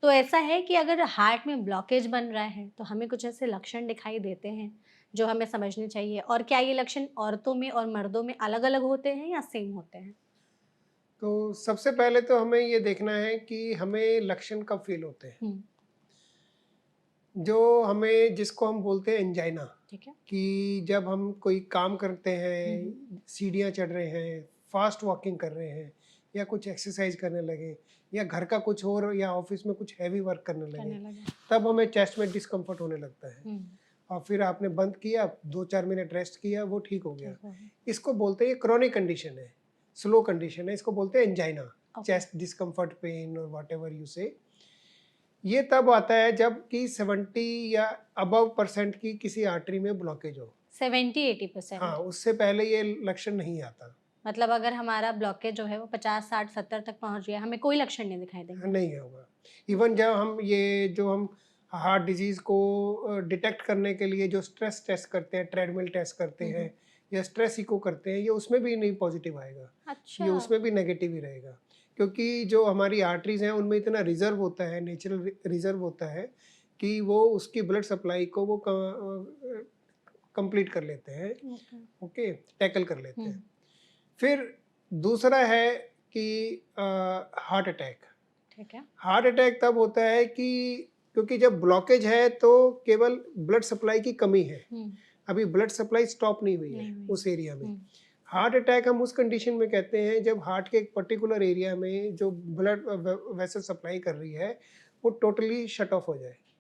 तो ऐसा है कि अगर हार्ट में ब्लॉकेज बन रहा है, तो हमें कुछ ऐसे लक्षण दिखाई देते हैं, जो हमें समझने चाहिए? और क्या ये लक्षण औरतों में और मर्दों में अलग-अलग होते हैं या सेम होते हैं? तो सबसे पहले तो हमें ये देखना है कि हमें लक्षण कब फ़ील होते हैं। हुँ, जिसको हम बोलते हैं एंजाइना, ठीक है। कि जब हम कोई काम करते हुँ, हुँ, हैं, सीढ़ियाँ चढ़ रहे हैं, फ़ास्ट वॉकिंग कर रहे हैं या कुछ एक्सरसाइज़ करने लगे या घर का कुछ और या ऑफ़िस में कुछ हैवी वर्क करने लगे, करने लगे। तब हमें चेस्ट में डिस्कम्फ़र्ट होने लगता है। हुँ, और फिर आपने बंद किया, 2-4 मिनट रेस्ट किया, वो ठीक हो गया। ठीक हो गया। इसको बोलते हैं, ये क्रोनिक कंडीशन है, स्लो कंडीशन है, इसको बोलते हैं angina, okay, chest discomfort, pain और व्हाटएवर यू से। ये तब आता है जब कि 70 या अबव परसेंट की किसी आर्टरी में ब्लॉकेज हो। 70-80% हाँ, उससे पहले ये लक्षण नहीं आता। मतलब अगर हमारा ब्लॉकेज जो है वो 50, 60, 70 तक पहुँच गया, हमें कोई लक्षण नहीं दिखाई हाँ, देंगे। नहीं होगा। इवन जब हम ये जो हम हार्ट डिज़ीज़ को डिटेक्ट करने के लिए जो स्ट्रेस टेस्ट करते हैं, ट्रेडमिल टेस्ट करते हुँ, हैं हुँ। या स्ट्रेस इको करते हैं, ये उसमें भी नहीं पॉज़िटिव आएगा। ये अच्छा, उसमें भी नेगेटिव ही रहेगा। क्योंकि जो हमारी आर्टरीज़ हैं, उनमें इतना रिज़र्व होता है, नेचुरल रिज़र्व होता है कि वो उसकी ब्लड सप्लाई को वो कंप्लीट कर लेते हैं, ओके। ओके, टैकल कर लेते हुँ, हैं। फिर दूसरा है कि हार्ट अटैक। ठीक है। हार्ट अटैक तब होता है कि क्योंकि जब ब्लॉकेज है तो केवल ब्लड सप्लाई की कमी है। हुँ, अभी ब्लड सप्लाई स्टॉप नहीं हुई है नहीं हुई। उस एरिया में। हुँ, हार्ट अटैक हम उस कंडीशन में कहते हैं जब हार्ट के एक पर्टिकुलर एरिया में जो ब्लड वेसल सप्लाई कर रही है वो टोटली शट ऑफ हो जाए।